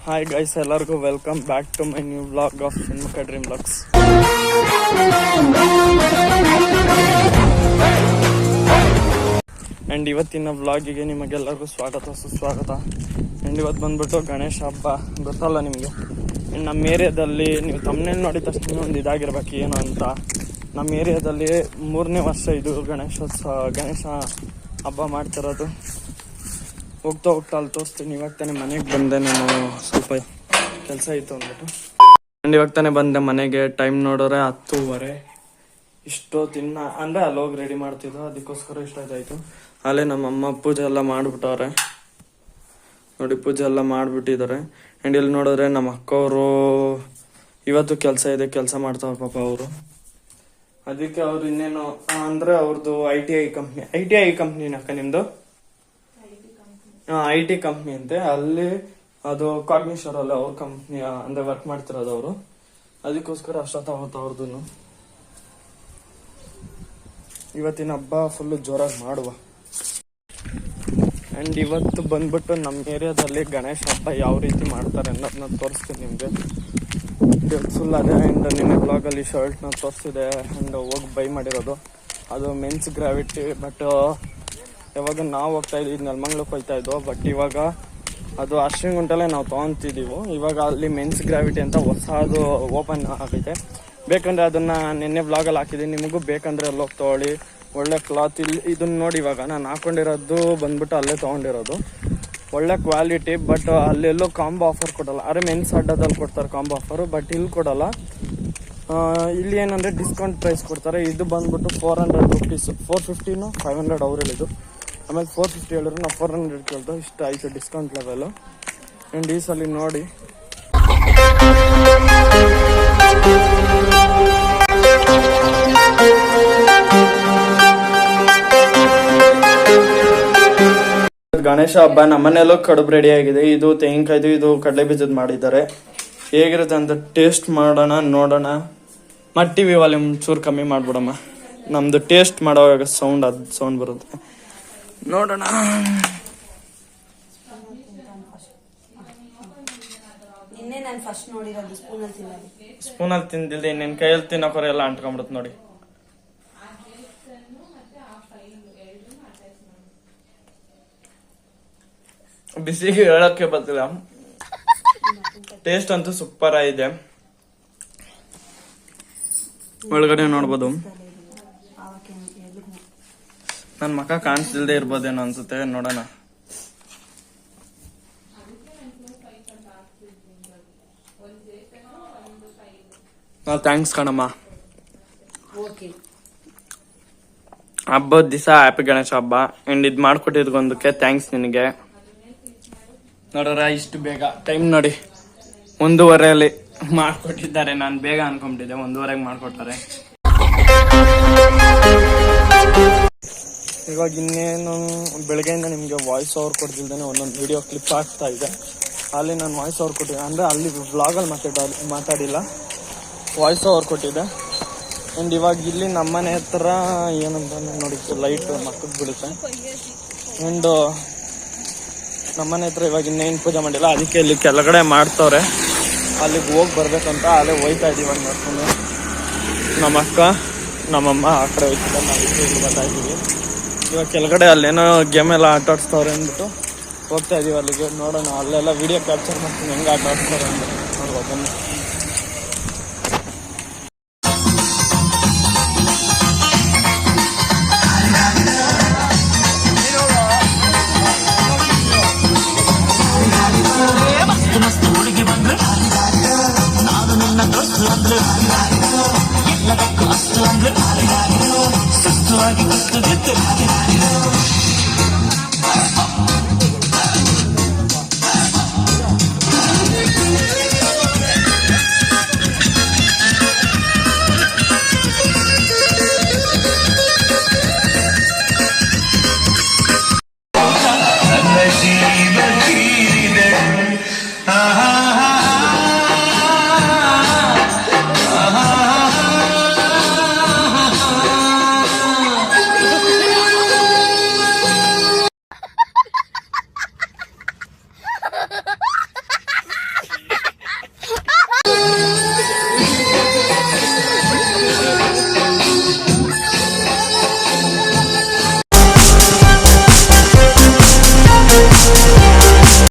Hi guys, ಎಲ್ಲರಿಗೂ welcome back to my new vlog of Shanmukha dream vlogs. And ಇವತ್ತಿನ ವ್ಲಾಗಿಗೆ ನಿಮಗೆಲ್ಲರಿಗೂ ಸುಸ್ವಾಗತ. ಆ್ಯಂಡ್ ಇವತ್ತು ಬಂದ್ಬಿಟ್ಟು ಗಣೇಶ ಹಬ್ಬ ಗೊತ್ತಲ್ಲ ನಿಮಗೆ. ನಮ್ಮ ಏರಿಯಾದಲ್ಲಿ ನೀವು ತಮ್ಮನೇಲಿ ನೋಡಿದ ತಕ್ಷಣ ಒಂದು ಇದಾಗಿರ್ಬೇಕು ಏನು ಅಂತ. ನಮ್ಮ ಏರಿಯಾದಲ್ಲಿ 3ನೇ ವರ್ಷ ಇದು ಗಣೇಶ ಹಬ್ಬ ಮಾಡ್ತಿರೋದು. ಹೋಗ್ತಾ ಅಲ್ಲಿ ತೋರಿಸ್ತೀನಿ. ಇವಾಗ ತಾನೇ ಮನೆಗೆ ಬಂದೆ, ನಾನು ಸ್ವಲ್ಪ ಕೆಲಸ ಇತ್ತು ಅಂದ್ಬಿಟ್ಟು. ಆ್ಯಂಡ್ ಇವಾಗ ತಾನೇ ಬಂದೆ ಮನೆಗೆ. ಟೈಮ್ ನೋಡಿದ್ರೆ 10:30. ಇಷ್ಟೊತ್ತಿನ ಅಂದರೆ ಅಲ್ಲಿ ಹೋಗಿ ರೆಡಿ ಮಾಡ್ತಿದ್ದು, ಅದಕ್ಕೋಸ್ಕರ ಇಷ್ಟೊತ್ತಾಯಿತು. ಅಲ್ಲೇ ನಮ್ಮಮ್ಮ ಪೂಜೆ ಎಲ್ಲ ಮಾಡಿಬಿಟ್ಟವ್ರೆ ನೋಡಿ, ಪೂಜೆ ಎಲ್ಲ ಮಾಡಿಬಿಟ್ಟಿದ್ದಾರೆ. ಆ್ಯಂಡ್ ಇಲ್ಲಿ ನೋಡಿದ್ರೆ ನಮ್ಮ ಅಕ್ಕವರು ಇವತ್ತು ಕೆಲಸ ಇದೆ, ಕೆಲಸ ಮಾಡ್ತಾವ್ರೆ ಪಾಪ ಅವರು. ಅದಕ್ಕೆ ಅವ್ರು ಇನ್ನೇನು ಅಂದರೆ ಅವ್ರದ್ದು ಐ ಟಿ ಐ ಕಂಪ್ನಿನಕ್ಕ ನಿಮ್ಮದು? IT ಕಂಪ್ನಿ ಅಂತೆ. ಅಲ್ಲಿ ಅದು ಕಾಗ್ನಿಷರಲ್ಲಿ ಅವ್ರ ಕಂಪ್ನಿ ಅಂದ್ರೆ ವರ್ಕ್ ಮಾಡ್ತಿರೋದು ಅವರು. ಅದಕ್ಕೋಸ್ಕರ ಅಷ್ಟೊತ್ತಾಗುತ್ತೆ ಅವ್ರದ್ದು. ಇವತ್ತಿನ ಹಬ್ಬ ಫುಲ್ಲು ಜೋರಾಗಿ ಮಾಡುವ. ಆ್ಯಂಡ್ ಇವತ್ತು ಬಂದ್ಬಿಟ್ಟು ನಮ್ಮ ಏರಿಯಾದಲ್ಲಿ ಗಣೇಶ ಹಬ್ಬ ಯಾವ ರೀತಿ ಮಾಡ್ತಾರೆ ಅನ್ನೋದನ್ನ ತೋರಿಸ್ತೀನಿ ನಿಮಗೆ. ಫುಲ್ ಅದೇ. ಆ್ಯಂಡ್ ನಿನ್ನೆ ಬ್ಲಾಗಲ್ಲಿ ಶರ್ಟ್ನ ತೋರಿಸಿದೆ. ಆ್ಯಂಡ್ ಹೋಗಿ ಬೈ ಮಾಡಿರೋದು ಅದು ಮೆನ್ಸ್ ಗ್ರಾವಿಟಿ. ಬಟ್ ಯಾವಾಗ ನಾವು ಹೋಗ್ತಾ ಇದ್ವಿ ನೆಲಮಂಗ್ಲಕ್ಕೆ ಹೋಗ್ತಾ ಇದ್ವು. ಬಟ್ ಇವಾಗ ಅದು ಅಶ್ವಿನಗುಂಟಲ್ಲೇ ನಾವು ತೊಗೊತಿದ್ದೀವಿ. ಇವಾಗ ಅಲ್ಲಿ ಮೆನ್ಸ್ ಗ್ರಾವಿಟಿ ಅಂತ ಹೊಸದು ಓಪನ್ ಆಗಿದೆ. ಬೇಕಂದರೆ ಅದನ್ನು ನಿನ್ನೆ ಬ್ಲಾಗಲ್ಲಿ ಹಾಕಿದ್ದೀನಿ. ನಿಮಗೂ ಬೇಕಂದರೆ ಅಲ್ಲಿ ಹೋಗಿ ತೊಗೊಳ್ಳಿ. ಒಳ್ಳೆ ಕ್ಲಾತ್. ಇಲ್ಲಿ ಇದನ್ನ ನೋಡಿ, ಇವಾಗ ನಾನು ಹಾಕೊಂಡಿರೋದು ಬಂದ್ಬಿಟ್ಟು ಅಲ್ಲೇ ತೊಗೊಂಡಿರೋದು. ಒಳ್ಳೆ ಕ್ವಾಲಿಟಿ. ಬಟ್ ಅಲ್ಲೆಲ್ಲೋ ಕಾಂಬೋ ಆಫರ್ ಕೊಡಲ್ಲ. ಅರೆ ಮೆನ್ಸ್ ಅಡ್ಡದಲ್ಲಿ ಕೊಡ್ತಾರೆ ಕಾಂಬೋ ಆಫರು, ಬಟ್ ಇಲ್ಲಿ ಕೊಡಲ್ಲ. ಇಲ್ಲಿ ಏನಂದರೆ ಡಿಸ್ಕೌಂಟ್ ಪ್ರೈಸ್ ಕೊಡ್ತಾರೆ. ಇದು ಬಂದ್ಬಿಟ್ಟು 400 ರುಪೀಸ್, 450 500 ಅವ್ರು ಹೇಳಿದ್ದು. ಆಮೇಲೆ 450 ಹೇಳಿದ್ರು, ನಾವು 400 ಕೇಳ್ದು. ಇಷ್ಟ ಆಯಿತು ಡಿಸ್ಕೌಂಟ್ ಲೆವೆಲು. ಆ್ಯಂಡ್ ಈ ಸಲ ನೋಡಿ ಗಣೇಶ ಹಬ್ಬ ನಮ್ಮನೆಯಲ್ಲೂ ಕಡುಬು ರೆಡಿ ಆಗಿದೆ. ಇದು ತೆಂಗಿನಕಾಯ್ದು, ಇದು ಕಡಲೆ ಬೀಜದ ಮಾಡಿದ್ದಾರೆ. ಹೇಗಿರುತ್ತೆ ಅಂತ ಟೇಸ್ಟ್ ಮಾಡೋಣ, ನೋಡೋಣ. ಟಿವಿ ವಾಲ್ಯೂಮ್ ಚೂರು ಕಮ್ಮಿ ಮಾಡ್ಬಿಡಮ್ಮ. ನಮ್ದು ಟೇಸ್ಟ್ ಮಾಡೋವಾಗ ಸೌಂಡ್ ಬರುತ್ತೆ, ನೋಡೋಣ. ಸ್ಪೂನಲ್ಲಿ ತಿಂದಿಲ್ದೆ ಇನ್ನೇನು ಕೈಯಲ್ಲಿ ತಿನ್ನೋಕೋರೆ ಎಲ್ಲ ಅಂಟ್ಕೊಂಡ್ಬಿಡುತ್ತೆ ನೋಡಿ. ಬಿಸಿಗೆ ಹೇಳಕ್ಕೆ ಬರ್ತಿಲ್ಲ. ಟೇಸ್ಟ್ ಅಂತೂ ಸೂಪರ್ ಆಗಿದೆ. ಒಳಗಡೆ ನೋಡ್ಬೋದು. ನನ್ನ ಮಕ್ಕ ಕಾಣಿಸ್ತಿಲ್ದೆ ಇರ್ಬೋದೇನೋ ಅನ್ಸುತ್ತೆ, ನೋಡೋಣ. ಥ್ಯಾಂಕ್ಸ್ ಕಣಮ್ಮ. ಹಬ್ಬದ ದಿವಸ ಹ್ಯಾಪಿ ಗಣೇಶ ಹಬ್ಬ. ಅಂಡ್ ಇದು ಮಾಡ್ಕೊಟ್ಟಿದ್ಕೊಂದಕ್ಕೆ ಥ್ಯಾಂಕ್ಸ್ ನಿನಗೆ. ನೋಡ್ರ ಇಷ್ಟು ಬೇಗ ಟೈಮ್ ನೋಡಿ 1:30 ಮಾಡ್ಕೊಟ್ಟಿದ್ದಾರೆ. ನಾನು ಬೇಗ ಅನ್ಕೊಂಬಿಟ್ಟಿದ್ದೆ 1:30 ಮಾಡ್ಕೊಡ್ತಾರೆ. ಇವಾಗ ಇನ್ನೇನು ಬೆಳಗ್ಗೆಯಿಂದ ನಿಮಗೆ ವಾಯ್ಸ್ ಓವರ್ ಕೊಡ್ತಿಲ್ದೇನೆ ಒಂದೊಂದು ವಿಡಿಯೋ ಕ್ಲಿಪ್ ಆಗ್ತಾ ಇದೆ. ಅಲ್ಲಿ ನಾನು ವಾಯ್ಸ್ ಓವರ್ ಕೊಟ್ಟಿದ್ದೆ, ಅಂದರೆ ಅಲ್ಲಿ ವ್ಲಾಗಲ್ಲಿ ಮಾತಾಡಿಲ್ಲ, ವಾಯ್ಸ್ ಓವರ್ ಕೊಟ್ಟಿದ್ದೆ. ಆ್ಯಂಡ್ ಇವಾಗ ಇಲ್ಲಿ ನಮ್ಮನೆ ಹತ್ರ ಏನಂತ ನೋಡಿ ಲೈಟ್ ಮಕ್ಕಳು ಬೀಳುತ್ತೆ. ಆ್ಯಂಡ್ ನಮ್ಮನೆ ಹತ್ರ ಇವಾಗ ಇನ್ನೇನು ಪೂಜೆ ಮಾಡಿಲ್ಲ, ಅದಕ್ಕೆ ಇಲ್ಲಿ ಕೆಳಗಡೆ ಮಾಡ್ತವ್ರೆ. ಅಲ್ಲಿಗೆ ಹೋಗಿ ಬರ್ಬೇಕಂತ ಅಲ್ಲೇ ಹೋಯ್ತಾ ಇದ್ದೀವಿ. ಒಂದು ನೋಡ್ಕೊಂಡು ನಮ್ಮ ಅಕ್ಕ ನಮ್ಮಮ್ಮ ಆ ಕಡೆ ಹೋಯ್ತಿದ್ದ, ನಾವು ಇಲ್ಲಿ ಬರ್ತಾ ಇದ್ದೀವಿ. ಇವಾಗ ಕೆಳಗಡೆ ಅಲ್ಲೇನೋ ಗೇಮ್ ಎಲ್ಲ ಆಟ ಆಡಿಸ್ತವ್ರೆ ಅಂದ್ಬಿಟ್ಟು ಹೋಗ್ತಾ ಇದೀವಿ ಅಲ್ಲಿಗೆ. ನೋಡೋಣ, ಅಲ್ಲೆಲ್ಲ ವಿಡಿಯೋ ಕ್ಯಾಪ್ಚರ್ ಮಾಡ್ತೀನಿ ಹೆಂಗೆ ಆಟ ಆಡಿಸ್ತಾರೆ ಅಂತ ನೋಡ್ಬೋದು. ಬನ್ನಿ.